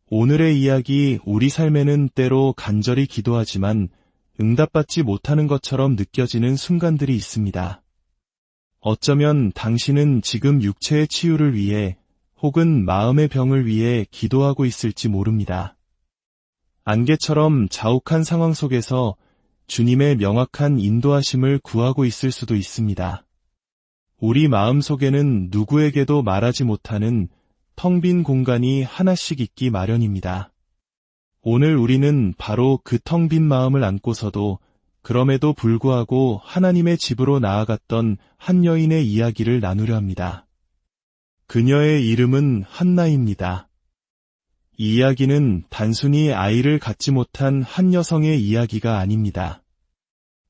오늘의 이야기, 우리 삶에는 때로 간절히 기도하지만 응답받지 못하는 것처럼 느껴지는 순간들이 있습니다. 어쩌면 당신은 지금 육체의 치유를 위해 혹은 마음의 병을 위해 기도하고 있을지 모릅니다. 안개처럼 자욱한 상황 속에서 주님의 명확한 인도하심을 구하고 있을 수도 있습니다. 우리 마음 속에는 누구에게도 말하지 못하는 텅 빈 공간이 하나씩 있기 마련입니다. 오늘 우리는 바로 그 텅 빈 마음을 안고서도 그럼에도 불구하고 하나님의 집으로 나아갔던 한 여인의 이야기를 나누려 합니다. 그녀의 이름은 한나입니다. 이 이야기는 단순히 아이를 갖지 못한 한 여성의 이야기가 아닙니다.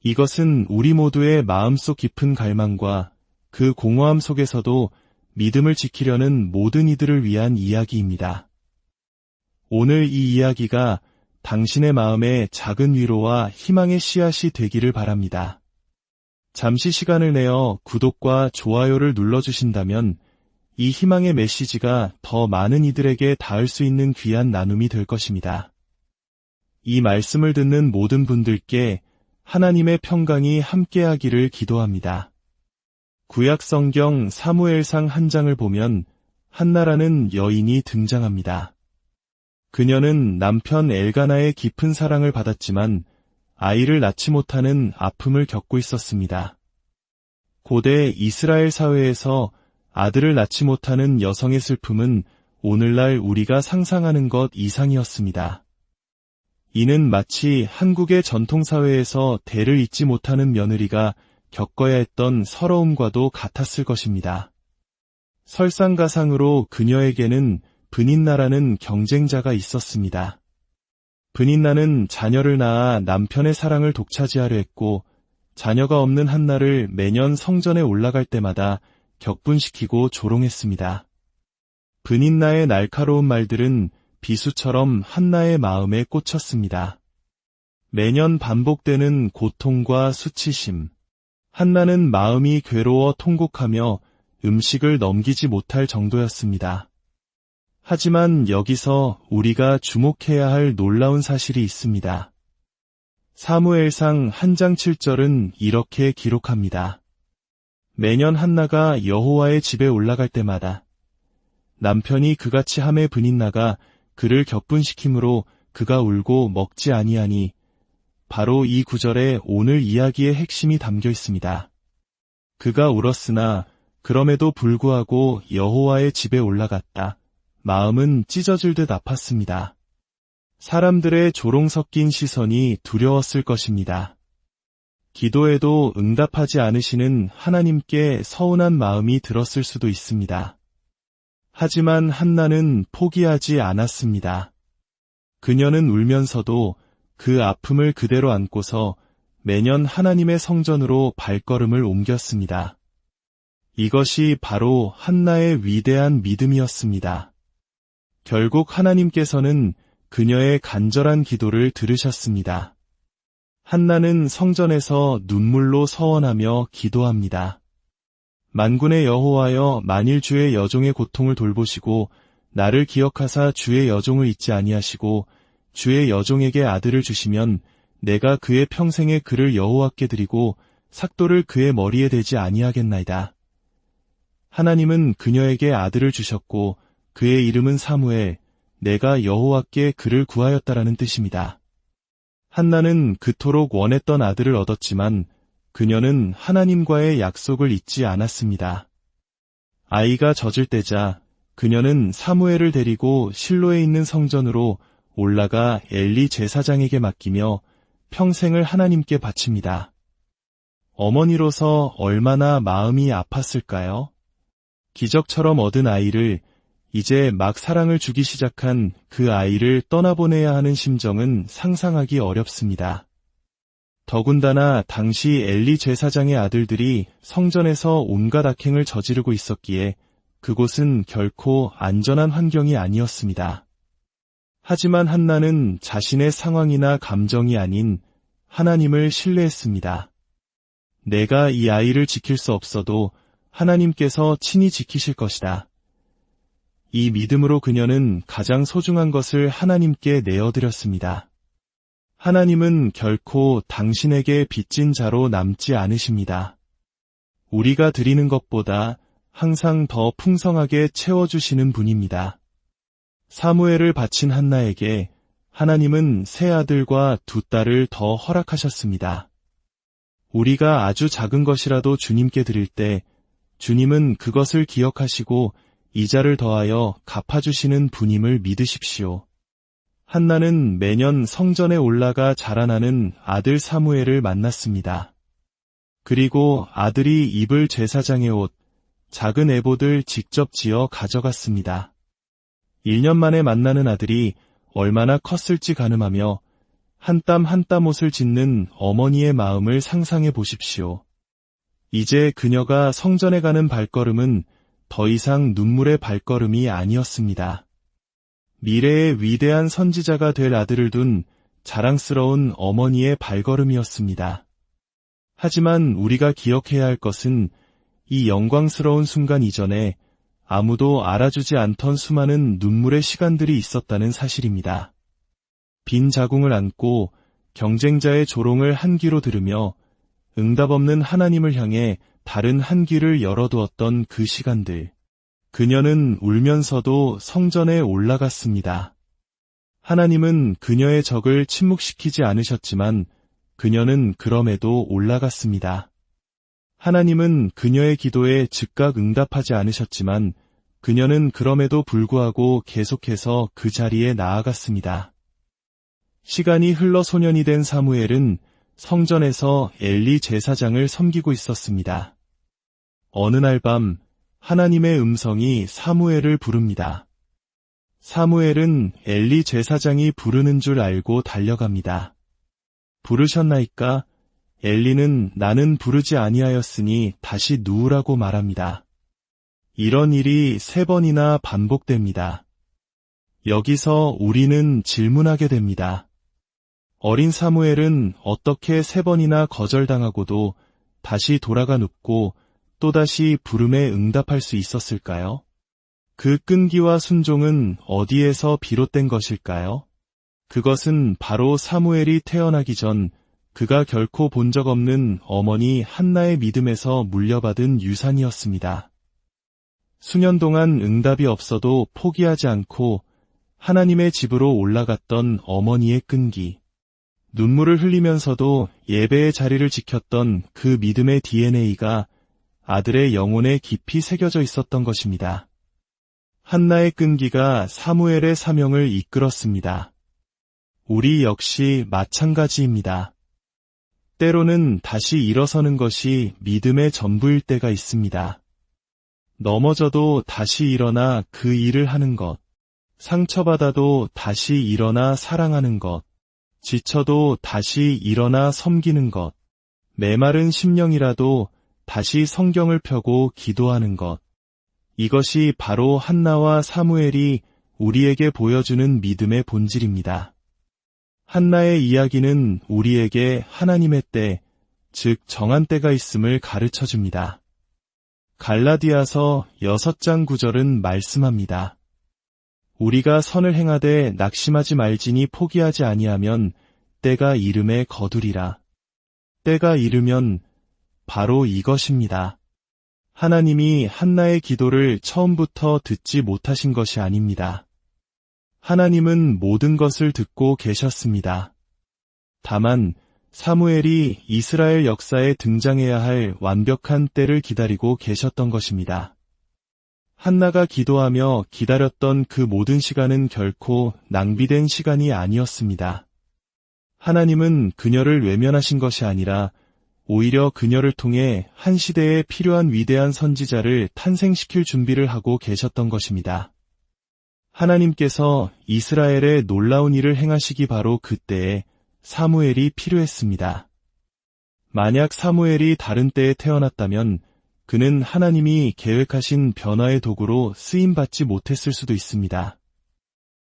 이것은 우리 모두의 마음속 깊은 갈망과 그 공허함 속에서도 믿음을 지키려는 모든 이들을 위한 이야기입니다. 오늘 이 이야기가 당신의 마음에 작은 위로와 희망의 씨앗이 되기를 바랍니다. 잠시 시간을 내어 구독과 좋아요를 눌러주신다면 이 희망의 메시지가 더 많은 이들에게 닿을 수 있는 귀한 나눔이 될 것입니다. 이 말씀을 듣는 모든 분들께 하나님의 평강이 함께하기를 기도합니다. 구약 성경 사무엘상 한 장을 보면 한나라는 여인이 등장합니다. 그녀는 남편 엘가나의 깊은 사랑을 받았지만 아이를 낳지 못하는 아픔을 겪고 있었습니다. 고대 이스라엘 사회에서 아들을 낳지 못하는 여성의 슬픔은 오늘날 우리가 상상하는 것 이상이었습니다. 이는 마치 한국의 전통사회에서 대를 잇지 못하는 며느리가 겪어야 했던 서러움과도 같았을 것입니다. 설상가상으로 그녀에게는 브닛나라는 경쟁자가 있었습니다. 브닛나는 자녀를 낳아 남편의 사랑을 독차지하려 했고 자녀가 없는 한나를 매년 성전에 올라갈 때마다 격분시키고 조롱했습니다. 브닛나의 날카로운 말들은 비수처럼 한나의 마음에 꽂혔습니다. 매년 반복되는 고통과 수치심. 한나는 마음이 괴로워 통곡하며 음식을 넘기지 못할 정도였습니다. 하지만 여기서 우리가 주목해야 할 놀라운 사실이 있습니다. 사무엘상 한 장 7절은 이렇게 기록합니다. 매년 한나가 여호와의 집에 올라갈 때마다 남편이 그같이 함에 브닛나가 그를 격분시키므로 그가 울고 먹지 아니하니 바로 이 구절에 오늘 이야기의 핵심이 담겨 있습니다. 그가 울었으나 그럼에도 불구하고 여호와의 집에 올라갔다. 마음은 찢어질 듯 아팠습니다. 사람들의 조롱 섞인 시선이 두려웠을 것입니다. 기도에도 응답하지 않으시는 하나님께 서운한 마음이 들었을 수도 있습니다. 하지만 한나는 포기하지 않았습니다. 그녀는 울면서도 그 아픔을 그대로 안고서 매년 하나님의 성전으로 발걸음을 옮겼습니다. 이것이 바로 한나의 위대한 믿음이었습니다. 결국 하나님께서는 그녀의 간절한 기도를 들으셨습니다. 한나는 성전에서 눈물로 서원하며 기도합니다. 만군의 여호와여, 만일 주의 여종의 고통을 돌보시고 나를 기억하사 주의 여종을 잊지 아니하시고 주의 여종에게 아들을 주시면 내가 그의 평생에 그를 여호와께 드리고 삭도를 그의 머리에 대지 아니하겠나이다. 하나님은 그녀에게 아들을 주셨고 그의 이름은 사무엘, 내가 여호와께 그를 구하였다라는 뜻입니다. 한나는 그토록 원했던 아들을 얻었지만 그녀는 하나님과의 약속을 잊지 않았습니다. 아이가 젖을 때자 그녀는 사무엘을 데리고 실로에 있는 성전으로 올라가 엘리 제사장에게 맡기며 평생을 하나님께 바칩니다. 어머니로서 얼마나 마음이 아팠을까요? 기적처럼 얻은 아이를, 이제 막 사랑을 주기 시작한 그 아이를 떠나보내야 하는 심정은 상상하기 어렵습니다. 더군다나 당시 엘리 제사장의 아들들이 성전에서 온갖 악행을 저지르고 있었기에 그곳은 결코 안전한 환경이 아니었습니다. 하지만 한나는 자신의 상황이나 감정이 아닌 하나님을 신뢰했습니다. 내가 이 아이를 지킬 수 없어도 하나님께서 친히 지키실 것이다. 이 믿음으로 그녀는 가장 소중한 것을 하나님께 내어드렸습니다. 하나님은 결코 당신에게 빚진 자로 남지 않으십니다. 우리가 드리는 것보다 항상 더 풍성하게 채워주시는 분입니다. 사무엘을 바친 한나에게 하나님은 세 아들과 두 딸을 더 허락하셨습니다. 우리가 아주 작은 것이라도 주님께 드릴 때 주님은 그것을 기억하시고 이자를 더하여 갚아주시는 분임을 믿으십시오. 한나는 매년 성전에 올라가 자라나는 아들 사무엘을 만났습니다. 그리고 아들이 입을 제사장의 옷, 작은 에봇을 직접 지어 가져갔습니다. 1년 만에 만나는 아들이 얼마나 컸을지 가늠하며 한 땀 한 땀 옷을 짓는 어머니의 마음을 상상해 보십시오. 이제 그녀가 성전에 가는 발걸음은 더 이상 눈물의 발걸음이 아니었습니다. 미래의 위대한 선지자가 될 아들을 둔 자랑스러운 어머니의 발걸음이었습니다. 하지만 우리가 기억해야 할 것은 이 영광스러운 순간 이전에 아무도 알아주지 않던 수많은 눈물의 시간들이 있었다는 사실입니다. 빈 자궁을 안고 경쟁자의 조롱을 한 귀로 들으며 응답 없는 하나님을 향해 다른 한 귀를 열어두었던 그 시간들. 그녀는 울면서도 성전에 올라갔습니다. 하나님은 그녀의 적을 침묵시키지 않으셨지만 그녀는 그럼에도 올라갔습니다. 하나님은 그녀의 기도에 즉각 응답하지 않으셨지만 그녀는 그럼에도 불구하고 계속해서 그 자리에 나아갔습니다. 시간이 흘러 소년이 된 사무엘은 성전에서 엘리 제사장을 섬기고 있었습니다. 어느 날 밤 하나님의 음성이 사무엘을 부릅니다. 사무엘은 엘리 제사장이 부르는 줄 알고 달려갑니다. 부르셨나이까? 엘리는 나는 부르지 아니하였으니 다시 누우라고 말합니다. 이런 일이 3번이나 반복됩니다. 여기서 우리는 질문하게 됩니다. 어린 사무엘은 어떻게 3번이나 거절당하고도 다시 돌아가 눕고 또다시 부름에 응답할 수 있었을까요? 그 끈기와 순종은 어디에서 비롯된 것일까요? 그것은 바로 사무엘이 태어나기 전 그가 결코 본 적 없는 어머니 한나의 믿음에서 물려받은 유산이었습니다. 수년 동안 응답이 없어도 포기하지 않고 하나님의 집으로 올라갔던 어머니의 끈기, 눈물을 흘리면서도 예배의 자리를 지켰던 그 믿음의 DNA가 아들의 영혼에 깊이 새겨져 있었던 것입니다. 한나의 끈기가 사무엘의 사명을 이끌었습니다. 우리 역시 마찬가지입니다. 때로는 다시 일어서는 것이 믿음의 전부일 때가 있습니다. 넘어져도 다시 일어나 그 일을 하는 것, 상처받아도 다시 일어나 사랑하는 것, 지쳐도 다시 일어나 섬기는 것, 메마른 심령이라도 다시 성경을 펴고 기도하는 것. 이것이 바로 한나와 사무엘이 우리에게 보여주는 믿음의 본질입니다. 한나의 이야기는 우리에게 하나님의 때, 즉 정한 때가 있음을 가르쳐줍니다. 갈라디아서 6장 9절은 말씀합니다. 우리가 선을 행하되 낙심하지 말지니 포기하지 아니하면 때가 이름에 거두리라. 때가 이르면 바로 이것입니다. 하나님이 한나의 기도를 처음부터 듣지 못하신 것이 아닙니다. 하나님은 모든 것을 듣고 계셨습니다. 다만 사무엘이 이스라엘 역사에 등장해야 할 완벽한 때를 기다리고 계셨던 것입니다. 한나가 기도하며 기다렸던 그 모든 시간은 결코 낭비된 시간이 아니었습니다. 하나님은 그녀를 외면하신 것이 아니라 오히려 그녀를 통해 한 시대에 필요한 위대한 선지자를 탄생시킬 준비를 하고 계셨던 것입니다. 하나님께서 이스라엘에 놀라운 일을 행하시기 바로 그때에 사무엘이 필요했습니다. 만약 사무엘이 다른 때에 태어났다면 그는 하나님이 계획하신 변화의 도구로 쓰임받지 못했을 수도 있습니다.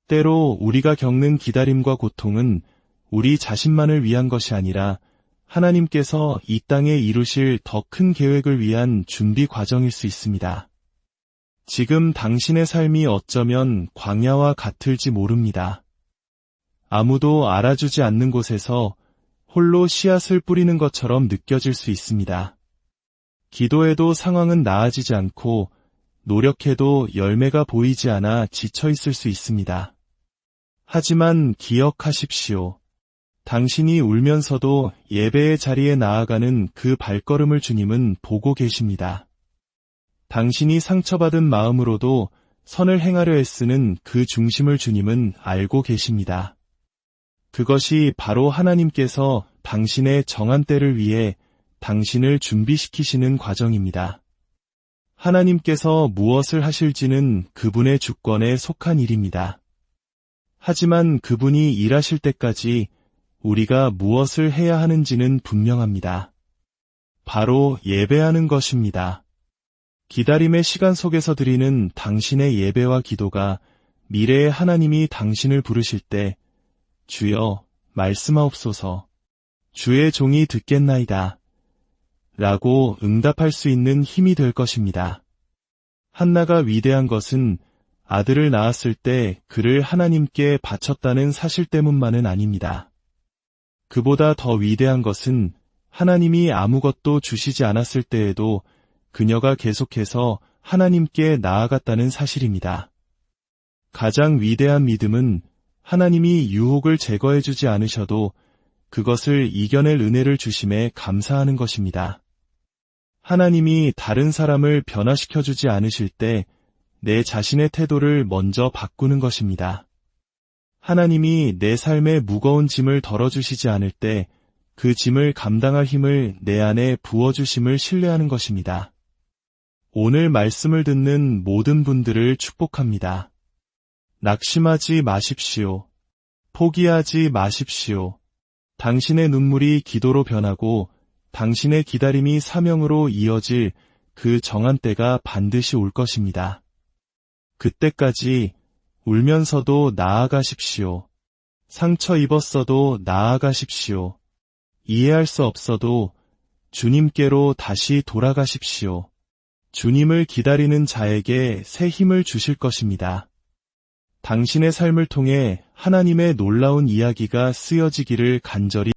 때로 우리가 겪는 기다림과 고통은 우리 자신만을 위한 것이 아니라 하나님께서 이 땅에 이루실 더 큰 계획을 위한 준비 과정일 수 있습니다. 지금 당신의 삶이 어쩌면 광야와 같을지 모릅니다. 아무도 알아주지 않는 곳에서 홀로 씨앗을 뿌리는 것처럼 느껴질 수 있습니다. 기도해도 상황은 나아지지 않고 노력해도 열매가 보이지 않아 지쳐 있을 수 있습니다. 하지만 기억하십시오. 당신이 울면서도 예배의 자리에 나아가는 그 발걸음을 주님은 보고 계십니다. 당신이 상처받은 마음으로도 선을 행하려 애쓰는 그 중심을 주님은 알고 계십니다. 그것이 바로 하나님께서 당신의 정한 때를 위해 당신을 준비시키시는 과정입니다. 하나님께서 무엇을 하실지는 그분의 주권에 속한 일입니다. 하지만 그분이 일하실 때까지 우리가 무엇을 해야 하는지는 분명합니다. 바로 예배하는 것입니다. 기다림의 시간 속에서 드리는 당신의 예배와 기도가 미래의 하나님이 당신을 부르실 때 주여 말씀하옵소서 주의 종이 듣겠나이다 라고 응답할 수 있는 힘이 될 것입니다. 한나가 위대한 것은 아들을 낳았을 때 그를 하나님께 바쳤다는 사실 때문만은 아닙니다. 그보다 더 위대한 것은 하나님이 아무것도 주시지 않았을 때에도 그녀가 계속해서 하나님께 나아갔다는 사실입니다. 가장 위대한 믿음은 하나님이 유혹을 제거해주지 않으셔도 그것을 이겨낼 은혜를 주심에 감사하는 것입니다. 하나님이 다른 사람을 변화시켜주지 않으실 때 내 자신의 태도를 먼저 바꾸는 것입니다. 하나님이 내 삶의 무거운 짐을 덜어주시지 않을 때 그 짐을 감당할 힘을 내 안에 부어주심을 신뢰하는 것입니다. 오늘 말씀을 듣는 모든 분들을 축복합니다. 낙심하지 마십시오. 포기하지 마십시오. 당신의 눈물이 기도로 변하고 당신의 기다림이 사명으로 이어질 그 정한 때가 반드시 올 것입니다. 그때까지 울면서도 나아가십시오. 상처 입었어도 나아가십시오. 이해할 수 없어도 주님께로 다시 돌아가십시오. 주님을 기다리는 자에게 새 힘을 주실 것입니다. 당신의 삶을 통해 하나님의 놀라운 이야기가 쓰여지기를 간절히